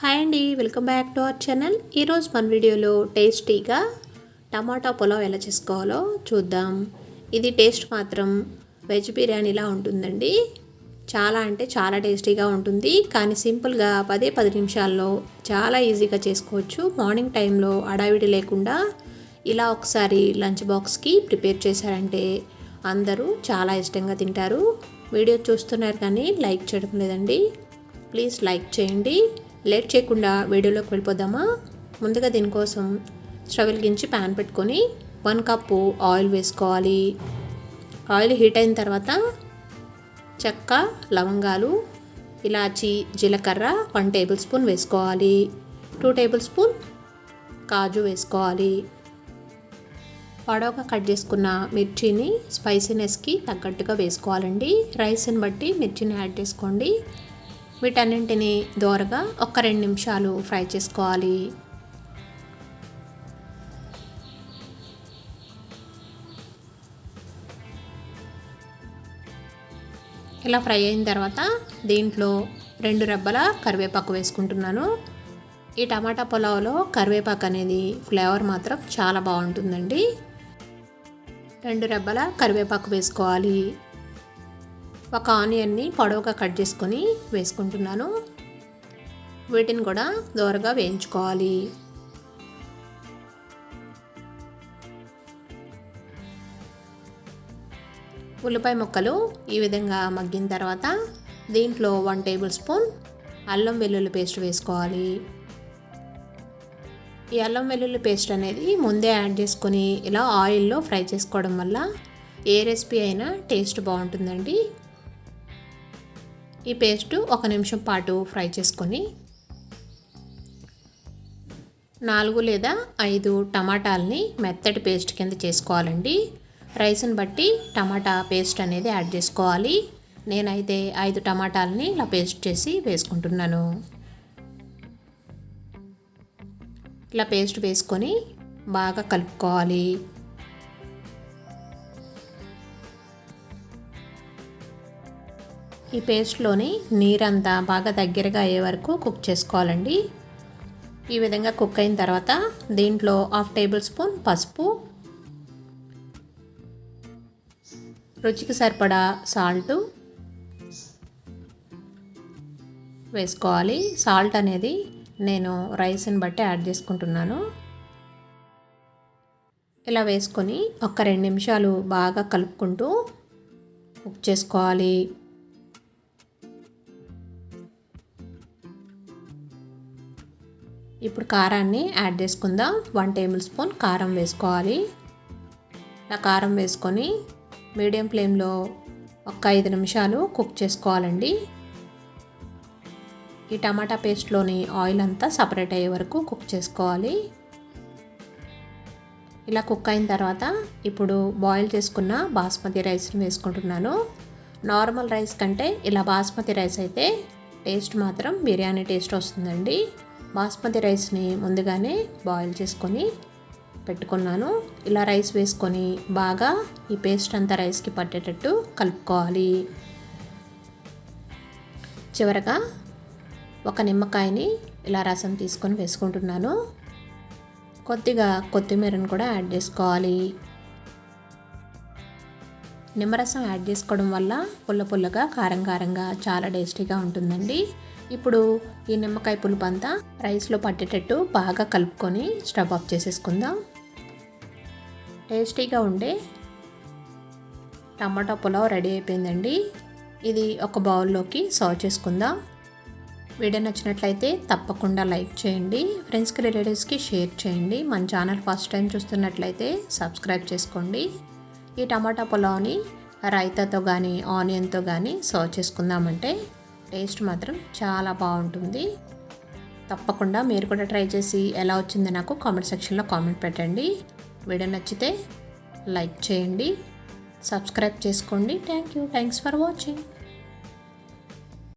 Hi అండి, welcome back to our channel. ఈరోజు మన వీడియోలో టేస్టీగా టమాటా పులావ్ ఎలా చేసుకోవాలో చూద్దాం. ఇది టేస్ట్ మాత్రం వెజ్ బిర్యానీలా ఉంటుందండి. చాలా అంటే చాలా టేస్టీగా ఉంటుంది. కానీ సింపుల్గా 10 నిమిషాల్లో చాలా ఈజీగా చేసుకోవచ్చు. మార్నింగ్ టైంలో హడావిడి లేకుండా ఇలా ఒకసారి లంచ్ బాక్స్కి ప్రిపేర్ చేశారంటే అందరూ చాలా ఇష్టంగా తింటారు. వీడియో చూస్తున్నారు కానీ లైక్ చేయడం లేదండి. ప్లీజ్ లైక్ చేయండి. లేట్ చేయకుండా వీడియోలోకి వెళ్ళిపోదామా. ముందుగా దీనికోసం స్టవ్ వెలిగించి ప్యాన్ పెట్టుకొని 1 కప్పు ఆయిల్ వేసుకోవాలి. ఆయిల్ హీట్ అయిన తర్వాత చెక్క, లవంగాలు, ఇలాచి, జీలకర్ర 1 టేబుల్ స్పూన్ వేసుకోవాలి. 2 టేబుల్ స్పూన్ కాజు వేసుకోవాలి. పొడవుగా కట్ చేసుకున్న మిర్చిని స్పైసీనెస్కి తగ్గట్టుగా వేసుకోవాలండి. రైస్ని బట్టి మిర్చిని యాడ్ చేసుకోండి. వీటన్నింటిని దోరగా 1-2 నిమిషాలు ఫ్రై చేసుకోవాలి. ఇలా ఫ్రై అయిన తర్వాత దీంట్లో 2 రెబ్బల కరివేపాకు వేసుకుంటున్నాను. ఈ టమాటా పులావ్లో కరివేపాకు అనేది ఫ్లేవర్ మాత్రం చాలా బాగుంటుందండి. 2 రెబ్బల కరివేపాకు వేసుకోవాలి. ఒక ఆనియన్ని పొడవుగా కట్ చేసుకొని వేసుకుంటున్నాను. వీటిని కూడా దోరగా వేయించుకోవాలి. ఉల్లిపాయ ముక్కలు ఈ విధంగా మగ్గిన తర్వాత దీంట్లో 1 టేబుల్ స్పూన్ అల్లం వెల్లుల్లి పేస్ట్ వేసుకోవాలి. ఈ అల్లం వెల్లుల్లి పేస్ట్ అనేది ముందే యాడ్ చేసుకొని ఇలా ఆయిల్లో ఫ్రై చేసుకోవడం వల్ల ఏ రెసిపీ అయినా టేస్ట్ బాగుంటుందండి. ఈ పేస్ట్ 1 నిమిషం పాటు ఫ్రై చేసుకొని 4 లేదా 5 టమాటాలని మెత్తటి పేస్ట్ కింద చేసుకోవాలండి. రైస్ని బట్టి టమాటా పేస్ట్ అనేది యాడ్ చేసుకోవాలి. నేనైతే 5 టమాటాలని ఇలా పేస్ట్ చేసి వేసుకుంటున్నాను. ఇలా పేస్ట్ వేసుకొని బాగా కలుపుకోవాలి. ఈ పేస్ట్లోని నీరంతా బాగా దగ్గరగా అయ్యే వరకు కుక్ చేసుకోవాలండి. ఈ విధంగా కుక్ అయిన తర్వాత దీంట్లో 1/2 టేబుల్ స్పూన్ పసుపు, రుచికి సరిపడా సాల్ట్ వేసుకోవాలి. సాల్ట్ అనేది నేను రైస్ని బట్టి యాడ్ చేసుకుంటున్నాను. ఇలా వేసుకొని 1-2 నిమిషాలు బాగా కలుపుకుంటూ కుక్ చేసుకోవాలి. ఇప్పుడు కారాన్ని యాడ్ చేసుకుందాం. 1 టేబుల్ స్పూన్ కారం వేసుకోవాలి. ఇలా కారం వేసుకొని మీడియం ఫ్లేమ్లో 5 నిమిషాలు కుక్ చేసుకోవాలండి. ఈ టమాటా పేస్ట్లోని ఆయిల్ అంతా సపరేట్ అయ్యే వరకు కుక్ చేసుకోవాలి. ఇలా కుక్ అయిన తర్వాత ఇప్పుడు బాయిల్ చేసుకున్న బాస్మతి రైస్ని వేసుకుంటున్నాను. నార్మల్ రైస్ కంటే ఇలా బాస్మతి రైస్ అయితే టేస్ట్ మాత్రం బిర్యానీ టేస్ట్ వస్తుందండి. బాస్మతి రైస్ని ముందుగానే బాయిల్ చేసుకొని పెట్టుకున్నాను. ఇలా రైస్ వేసుకొని బాగా ఈ పేస్ట్ అంతా రైస్కి పట్టేటట్టు కలుపుకోవాలి. చివరగా 1 నిమ్మకాయని ఇలా రసం తీసుకొని వేసుకుంటున్నాను. కొద్దిగా కొత్తిమీరను కూడా యాడ్ చేసుకోవాలి. నిమ్మరసం యాడ్ చేసుకోవడం వల్ల పుల్లగా కారంగా చాలా టేస్టీగా ఉంటుందండి. ఇప్పుడు ఈ నిమ్మకాయ పులుపు అంతా రైస్లో పట్టేటట్టు బాగా కలుపుకొని స్టవ్ ఆఫ్ చేసేసుకుందాం. టేస్టీగా ఉండే టమాటా పులావ్ రెడీ అయిపోయిందండి. ఇది ఒక బౌల్లోకి సర్వ్ చేసుకుందాం. వీడియో నచ్చినట్లయితే తప్పకుండా లైక్ చేయండి. ఫ్రెండ్స్కి, రిలేటివ్స్కి షేర్ చేయండి. మన ఛానల్ ఫస్ట్ టైం చూస్తున్నట్లయితే సబ్స్క్రైబ్ చేసుకోండి. ఈ టమాటా పులావ్ని రైతాతో కానీ ఆనియన్తో కానీ సర్వ్ చేసుకుందామంటే టేస్ట్ మాత్రం చాలా బాగుంటుంది. తప్పకుండా మీరు కూడా ట్రై చేసి ఎలా వచ్చిందో నాకు కామెంట్ సెక్షన్లో కామెంట్ పెట్టండి. వీడియో నచ్చితే లైక్ చేయండి, సబ్స్క్రైబ్ చేసుకోండి. Thanks for watching.